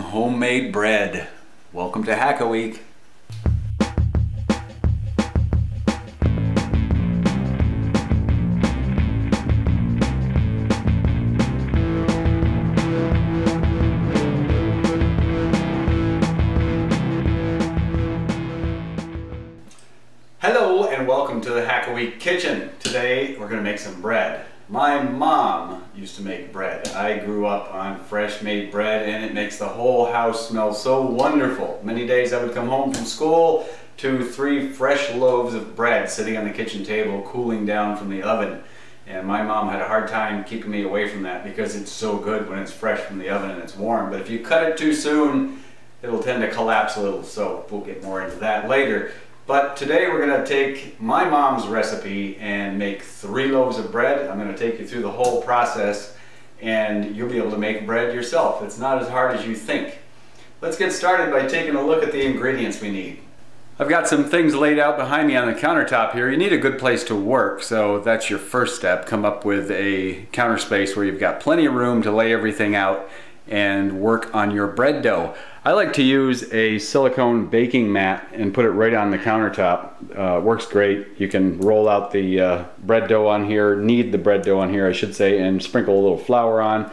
homemade bread. Welcome to Hack-A-Week. Hello and welcome to the Hack-A-Week kitchen. Today we're going to make some bread. My mom used to make bread. I grew up on fresh made bread and it makes the whole house smell so wonderful. Many days I would come home from school to 3 fresh loaves of bread sitting on the kitchen table cooling down from the oven. And my mom had a hard time keeping me away from that because it's so good when it's fresh from the oven and it's warm. But if you cut it too soon, it'll tend to collapse a little, so we'll get more into that later. But today we're going to take my mom's recipe and make 3 loaves of bread. I'm going to take you through the whole process and you'll be able to make bread yourself. It's not as hard as you think. Let's get started by taking a look at the ingredients we need. I've got some things laid out behind me on the countertop here. You need a good place to work, so that's your first step. Come up with a counter space where you've got plenty of room to lay everything out and work on your bread dough. I like to use a silicone baking mat and put it right on the countertop. Works great. You can roll out the bread dough on here, knead the bread dough on here I should say, and sprinkle a little flour on.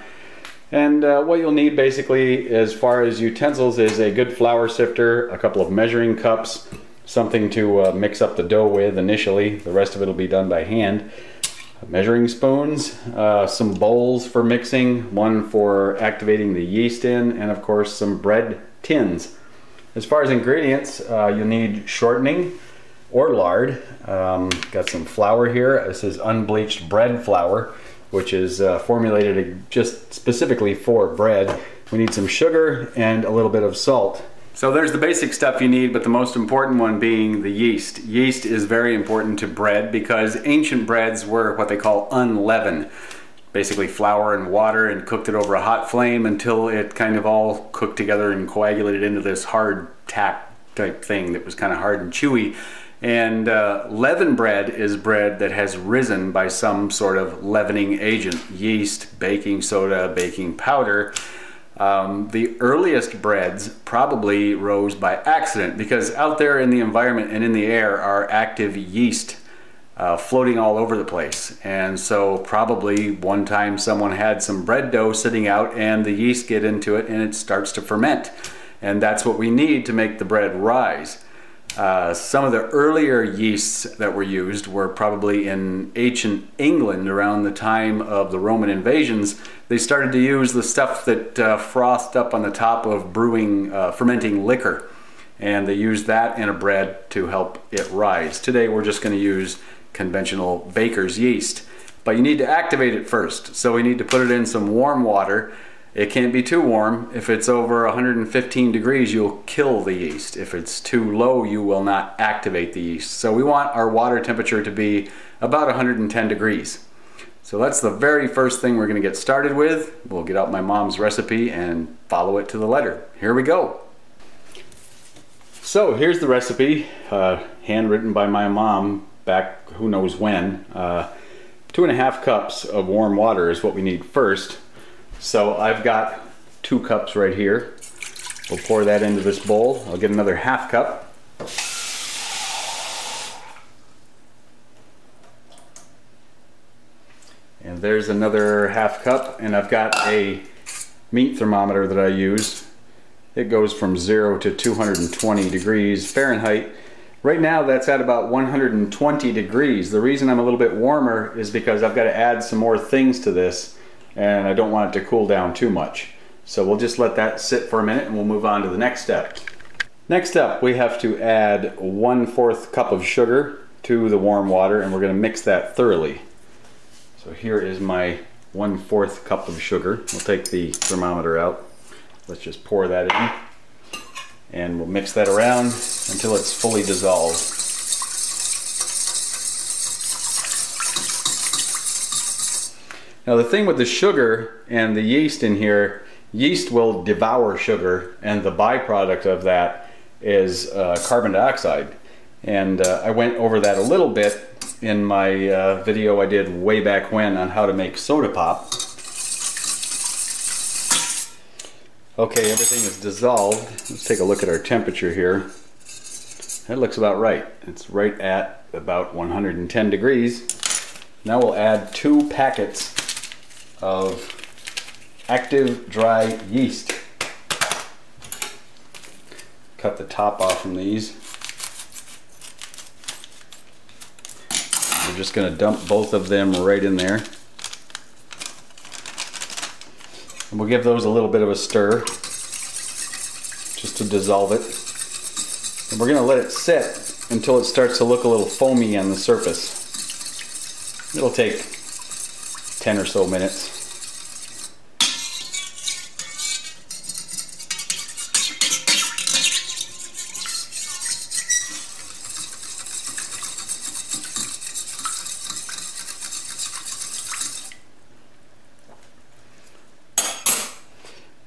And what you'll need basically as far as utensils is a good flour sifter, a couple of measuring cups, something to mix up the dough with initially. The rest of it will be done by hand. Measuring spoons, some bowls for mixing, one for activating the yeast in, and of course some bread tins. As far as ingredients, you'll need shortening or lard. Got some flour here. This is unbleached bread flour, which is formulated just specifically for bread. We need some sugar and a little bit of salt. So there's the basic stuff you need, but the most important one being the yeast. Yeast is very important to bread because ancient breads were what they call unleavened. Basically flour and water, and cooked it over a hot flame until it kind of all cooked together and coagulated into this hard tack type thing that was kind of hard and chewy. And leavened bread is bread that has risen by some sort of leavening agent. Yeast, baking soda, baking powder. The earliest breads probably rose by accident because out there in the environment and in the air are active yeast floating all over the place. And so probably one time someone had some bread dough sitting out and the yeast get into it and it starts to ferment. And that's what we need to make the bread rise. Some of the earlier yeasts that were used were probably in ancient England around the time of the Roman invasions. They started to use the stuff that frothed up on the top of brewing, fermenting liquor. And they used that in a bread to help it rise. Today we're just going to use conventional baker's yeast. But you need to activate it first. So we need to put it in some warm water. It can't be too warm. If it's over 115 degrees, you'll kill the yeast. If it's too low, you will not activate the yeast. So we want our water temperature to be about 110 degrees. So that's the very first thing we're going to get started with. We'll get out my mom's recipe and follow it to the letter. Here we go. So here's the recipe, handwritten by my mom back who knows when. 2½ cups of warm water is what we need first. So I've got 2 cups right here. We'll pour that into this bowl. I'll get another ½ cup. And there's another ½ cup. And I've got a meat thermometer that I use. It goes from 0 to 220 degrees Fahrenheit. Right now that's at about 120 degrees. The reason I'm a little bit warmer is because I've got to add some more things to this. And I don't want it to cool down too much. So we'll just let that sit for a minute and we'll move on to the next step. Next up, we have to add 1/4 cup of sugar to the warm water and we're going to mix that thoroughly. So here is my 1/4 cup of sugar. We'll take the thermometer out. Let's just pour that in and we'll mix that around until it's fully dissolved. Now the thing with the sugar and the yeast in here, yeast will devour sugar and the byproduct of that is carbon dioxide. And I went over that a little bit in my video I did way back when on how to make soda pop. Okay, everything is dissolved. Let's take a look at our temperature here. That looks about right. It's right at about 110 degrees. Now we'll add 2 packets of active dry yeast. Cut the top off from these. We're just going to dump both of them right in there. And we'll give those a little bit of a stir just to dissolve it. And we're going to let it sit until it starts to look a little foamy on the surface. It'll take 10 or so minutes.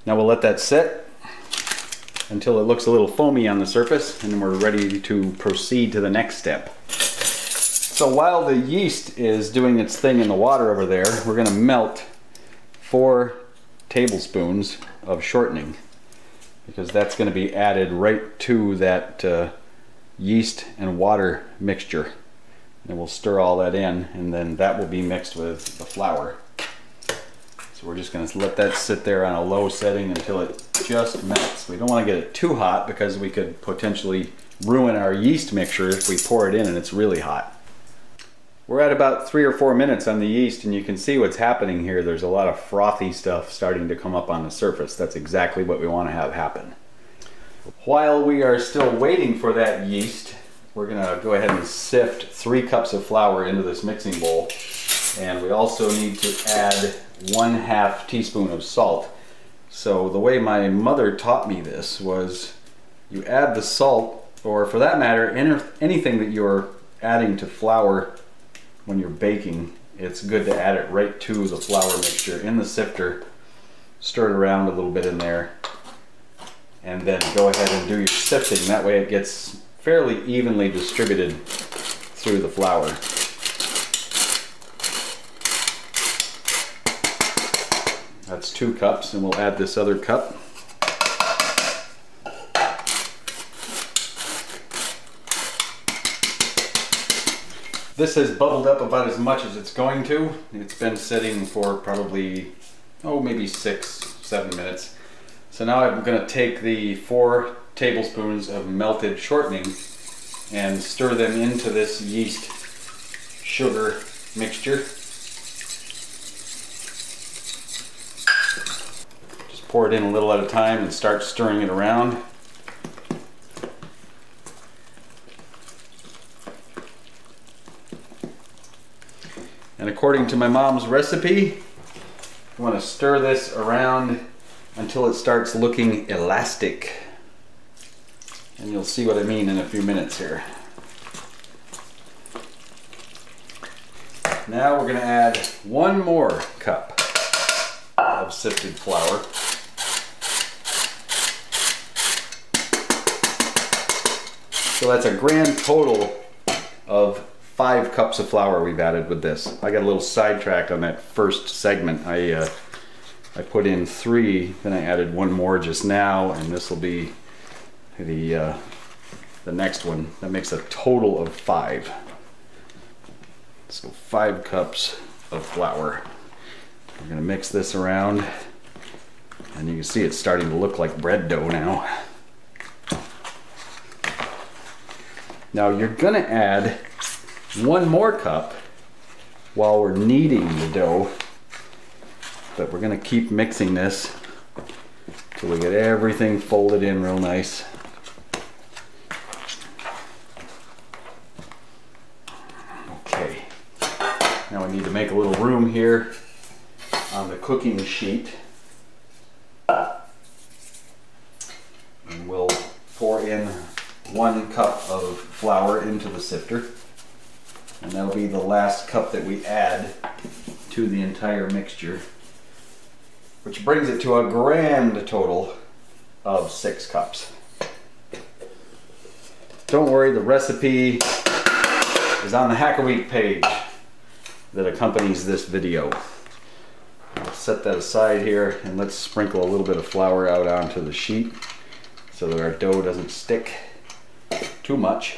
Now we'll let that sit until it looks a little foamy on the surface, and then we're ready to proceed to the next step. So while the yeast is doing its thing in the water over there, we're going to melt 4 tablespoons of shortening, because that's going to be added right to that yeast and water mixture. And we'll stir all that in, and then that will be mixed with the flour. So we're just going to let that sit there on a low setting until it just melts. We don't want to get it too hot because we could potentially ruin our yeast mixture if we pour it in and it's really hot. We're at about 3 or 4 minutes on the yeast, and you can see what's happening here. There's a lot of frothy stuff starting to come up on the surface. That's exactly what we want to have happen. While we are still waiting for that yeast, we're going to go ahead and sift 3 cups of flour into this mixing bowl. And we also need to add 1/2 teaspoon of salt. So the way my mother taught me this was you add the salt, or for that matter, anything that you're adding to flour when you're baking, it's good to add it right to the flour mixture in the sifter, stir it around a little bit in there, and then go ahead and do your sifting. That way it gets fairly evenly distributed through the flour. That's 2 cups, and we'll add this other cup. This has bubbled up about as much as it's going to. It's been sitting for probably, maybe 6-7 minutes. So now I'm going to take the 4 tablespoons of melted shortening and stir them into this yeast sugar mixture. Pour it in a little at a time and start stirring it around. And according to my mom's recipe, you want to stir this around until it starts looking elastic. And you'll see what I mean in a few minutes here. Now we're going to add 1 more cup of sifted flour. So that's a grand total of 5 cups of flour we've added with this. I got a little sidetracked on that first segment. I put in 3, then I added 1 more just now, and this will be the next one. That makes a total of 5. So 5 cups of flour. We're going to mix this around, and you can see it's starting to look like bread dough now. Now you're going to add 1 more cup while we're kneading the dough, but we're going to keep mixing this till we get everything folded in real nice. Okay, now we need to make a little room here on the cooking sheet, and we'll pour in 1 cup of flour into the sifter, and that'll be the last cup that we add to the entire mixture, which brings it to a grand total of 6 cups. Don't worry, the recipe is on the Hack a Week page that accompanies this video. I'll set that aside here, and let's sprinkle a little bit of flour out onto the sheet so that our dough doesn't stick too much.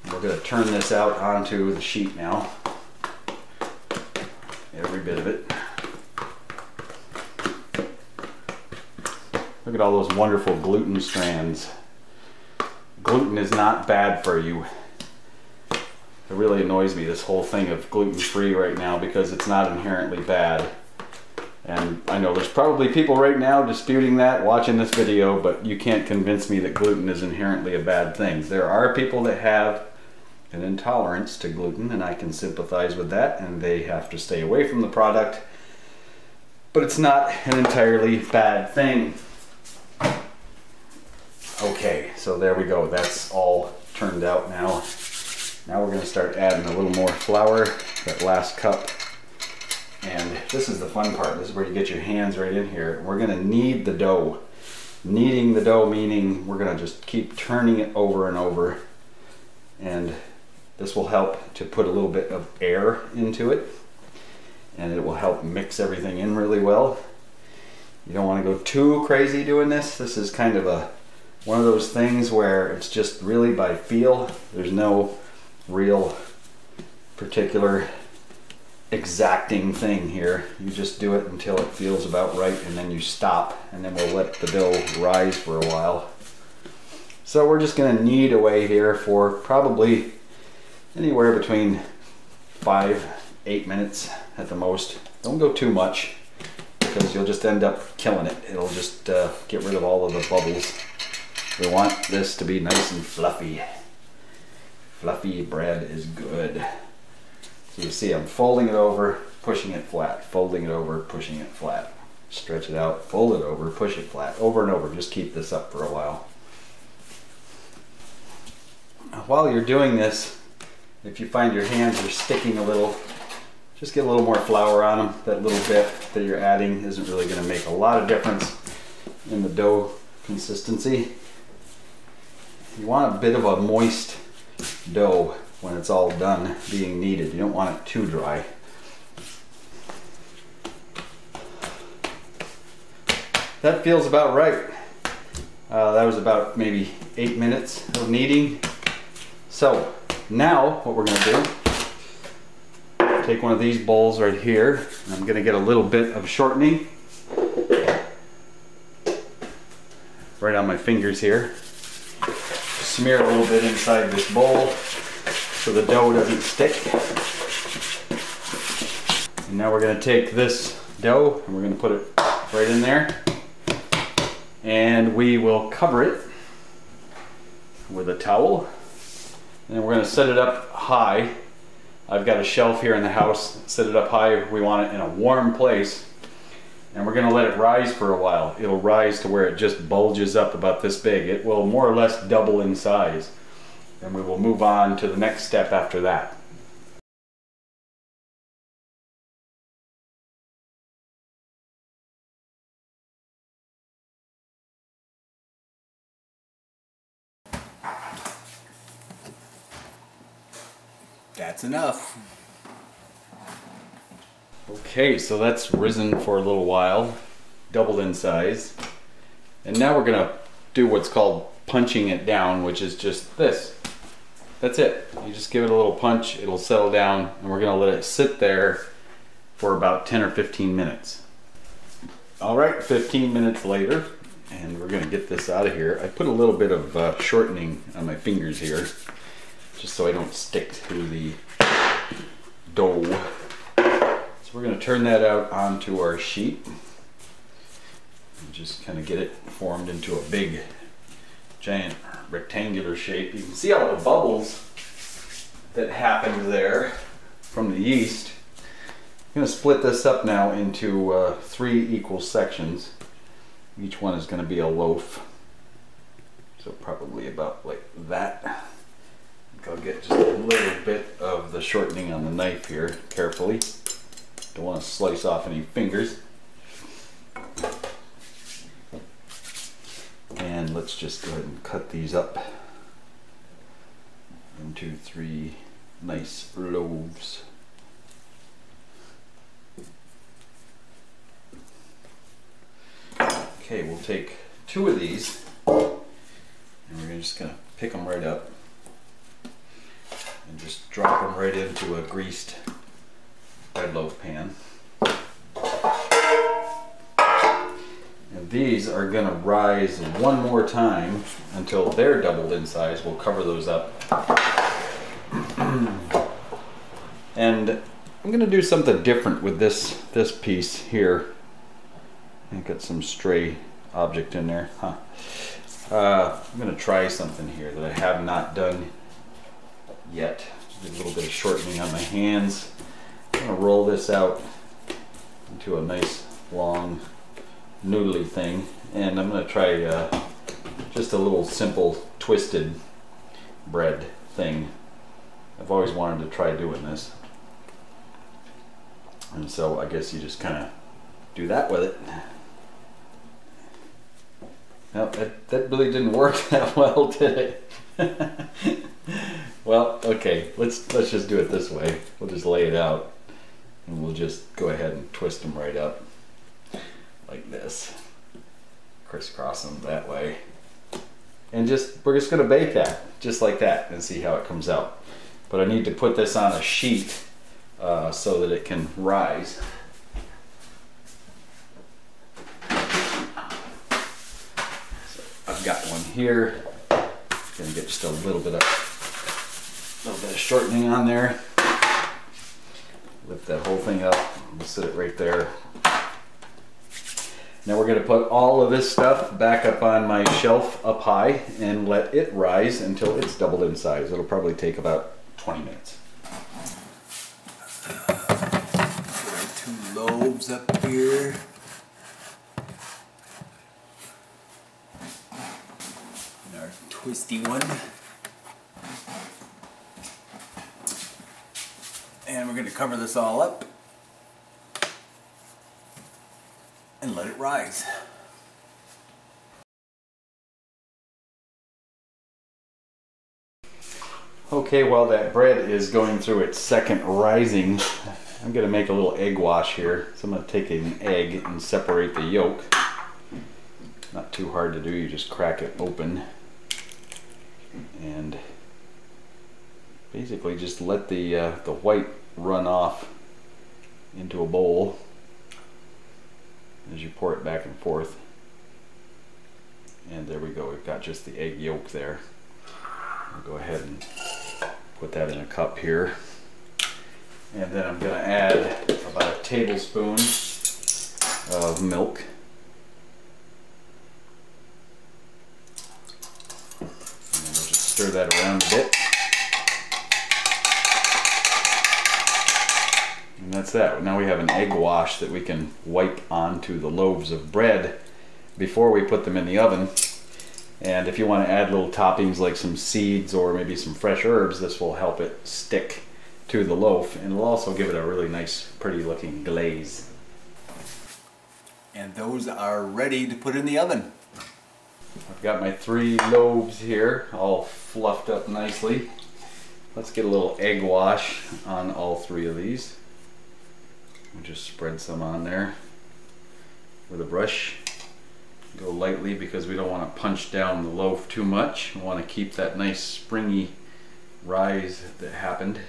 We're going to turn this out onto the sheet now. Every bit of it. Look at all those wonderful gluten strands. Gluten is not bad for you. It really annoys me, this whole thing of gluten-free right now, because it's not inherently bad. And I know there's probably people right now disputing that, watching this video, but you can't convince me that gluten is inherently a bad thing. There are people that have an intolerance to gluten, and I can sympathize with that, and they have to stay away from the product. But it's not an entirely bad thing. Okay, so there we go. That's all turned out now. Now we're going to start adding a little more flour, that last cup. And this is the fun part. This is where you get your hands right in here. We're going to knead the dough. Kneading the dough meaning we're going to just keep turning it over and over. And this will help to put a little bit of air into it. And it will help mix everything in really well. You don't want to go too crazy doing this. This is kind of one of those things where it's just really by feel. There's no real particular exacting thing here. You just do it until it feels about right, and then you stop, and then we'll let the dough rise for a while. So we're just going to knead away here for probably anywhere between 5-8 minutes at the most. Don't go too much, because you'll just end up killing it. It'll just get rid of all of the bubbles. We want this to be nice and fluffy. Fluffy bread is good. So you see I'm folding it over, pushing it flat, folding it over, pushing it flat. Stretch it out, fold it over, push it flat, over and over. Just keep this up for a while. While you're doing this, if you find your hands are sticking a little, just get a little more flour on them. That little bit that you're adding isn't really going to make a lot of difference in the dough consistency. You want a bit of a moist dough when it's all done being kneaded. You don't want it too dry. That feels about right. That was about maybe 8 minutes of kneading. So now what we're going to do, take one of these bowls right here, and I'm going to get a little bit of shortening right on my fingers here. Smear a little bit inside this bowl so the dough doesn't stick. And now we're going to take this dough and we're going to put it right in there, and we will cover it with a towel, and we're going to set it up high. I've got a shelf here in the house. Set it up high. We want it in a warm place, and we're going to let it rise for a while. It'll rise to where it just bulges up about this big. It will more or less double in size, and we will move on to the next step after that. That's enough. Okay, so that's risen for a little while, doubled in size. And now we're gonna do what's called punching it down, which is just this. That's it. You just give it a little punch, it'll settle down, and we're gonna let it sit there for about 10 or 15 minutes. All right, 15 minutes later, and we're gonna get this out of here. I put a little bit of shortening on my fingers here, just so I don't stick to the dough. So we're going to turn that out onto our sheet and just kind of get it formed into a big, giant rectangular shape. You can see all the bubbles that happened there from the yeast. I'm going to split this up now into 3 equal sections. Each one is going to be a loaf. So probably about like that. I'll get just a little bit of the shortening on the knife here, carefully. Don't want to slice off any fingers. And let's just go ahead and cut these up into 3 nice loaves. Okay, we'll take 2 of these and we're just going to pick them right up and just drop them right into a greased bread loaf pan. And these are going to rise one more time until they're doubled in size. We'll cover those up. And I'm going to do something different with this piece here. I got some stray object in there. I'm going to try something here that I have not done yet. Do a little bit of shortening on my hands. I'm going to roll this out into a nice long noodly thing, and I'm going to try just a little simple twisted bread thing. I've always wanted to try doing this, and so I guess you just kind of do that with it. Well, that really didn't work that well, did it? Well, okay, let's just do it this way. We'll just lay it out and we'll just go ahead and twist them right up like this, crisscross them that way, and we're just going to bake that just like that and see how it comes out. But I need to put this on a sheet so that it can rise. So I've got one here. Gonna get just a little bit of shortening on there. Lift that whole thing up. We'll sit it right there. Now we're going to put all of this stuff back up on my shelf up high and let it rise until it's doubled in size. It'll probably take about 20 minutes. Put our 2 loaves up here. And our twisty one. And we're going to cover this all up and let it rise. Okay, while that bread is going through its second rising, I'm going to make a little egg wash here. So I'm going to take an egg and separate the yolk. Not too hard to do, you just crack it open and basically just let the white run off into a bowl as you pour it back and forth. And there we go, we've got just the egg yolk there. I'll go ahead and put that in a cup here. And then I'm going to add about a tablespoon of milk. And then we'll just stir that around a bit. And that's that. Now we have an egg wash that we can wipe onto the loaves of bread before we put them in the oven. And if you want to add little toppings like some seeds or maybe some fresh herbs, this will help it stick to the loaf, and it'll also give it a really nice, pretty looking glaze. And those are ready to put in the oven. I've got my 3 loaves here, all fluffed up nicely. Let's get a little egg wash on all 3 of these. We'll just spread some on there with a brush. Go lightly because we don't want to punch down the loaf too much. We want to keep that nice springy rise that happened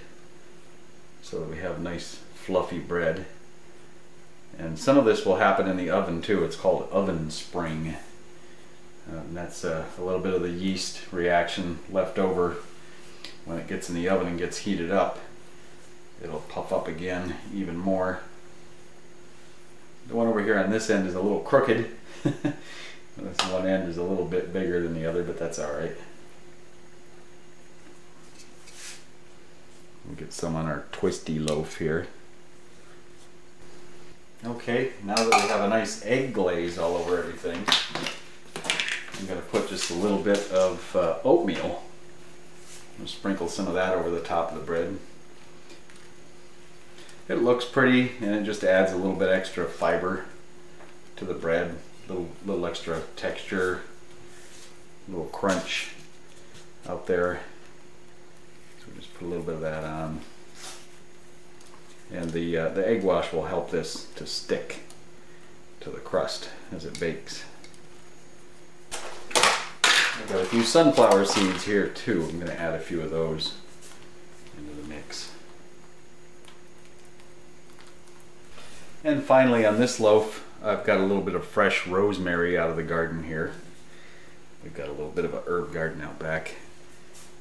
so that we have nice fluffy bread. And some of this will happen in the oven too. It's called oven spring. And that's a little bit of the yeast reaction left over when it gets in the oven and gets heated up. It'll puff up again even more. The one over here on this end is a little crooked. This one end is a little bit bigger than the other, but that's alright. We'll get some on our twisty loaf here. Okay, now that we have a nice egg glaze all over everything, I'm going to put just a little bit of oatmeal. I'm going to sprinkle some of that over the top of the bread. It looks pretty, and it just adds a little bit extra fiber to the bread, little extra texture, a little crunch out there. So we just put a little bit of that on. And the egg wash will help this to stick to the crust as it bakes. Got a few sunflower seeds here too. I'm going to add a few of those into the mix. And finally on this loaf, I've got a little bit of fresh rosemary out of the garden here. We've got a little bit of a herb garden out back.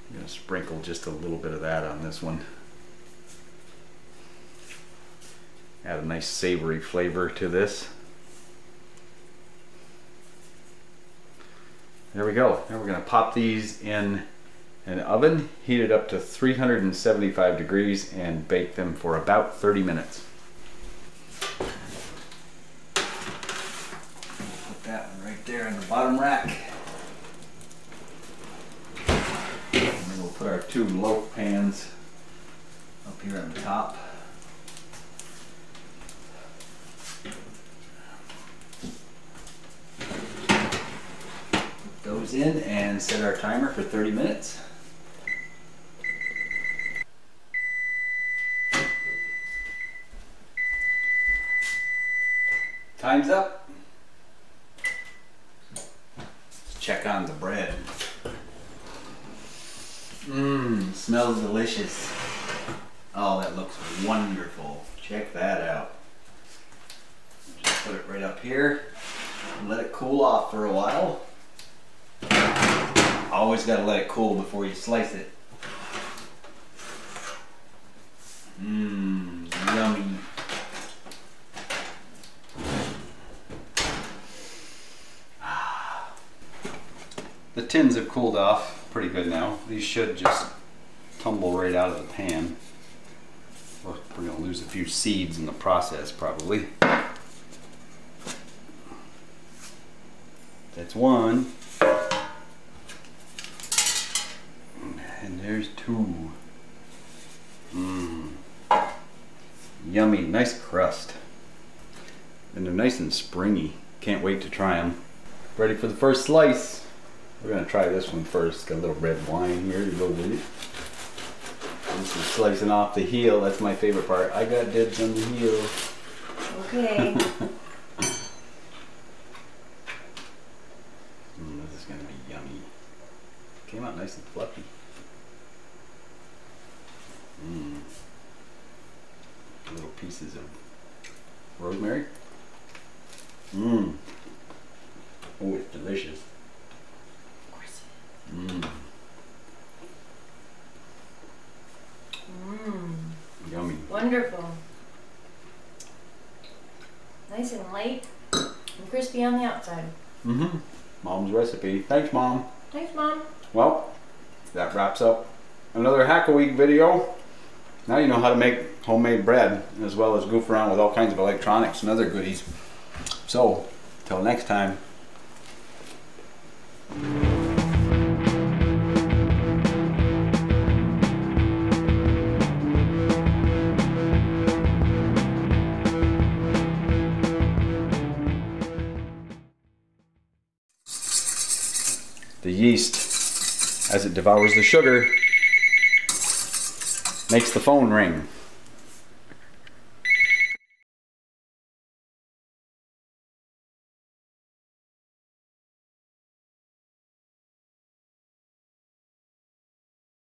I'm going to sprinkle just a little bit of that on this one. Add a nice savory flavor to this. There we go. Now we're going to pop these in an oven, heat it up to 375 degrees and bake them for about 30 minutes. Put that one right there in the bottom rack. And then we'll put our 2 loaf pans up here on the top. Put those in and set our timer for 30 minutes. Time's up. Let's check on the bread. Smells delicious. Oh, that looks wonderful. Check that out. Just put it right up here and let it cool off for a while. Always got to let it cool before you slice it. Yummy. The tins have cooled off pretty good now. These should just tumble right out of the pan. We're going to lose a few seeds in the process probably. That's one. And there's 2. Yummy, nice crust. And they're nice and springy. Can't wait to try them. Ready for the first slice. We're going to try this one first. Got a little red wine here to go with it. This is slicing off the heel. That's my favorite part. I got dibs on the heel. Okay. This is going to be yummy. Came out nice and fluffy. Little pieces of rosemary. Oh, it's delicious. Yummy. Wonderful. Nice and light and crispy on the outside. Mom's recipe. Thanks, Mom. Thanks, Mom. Well, that wraps up another Hack a Week video. Now you know how to make homemade bread, as well as goof around with all kinds of electronics and other goodies. So, till next time. The yeast, as it devours the sugar, makes the phone ring.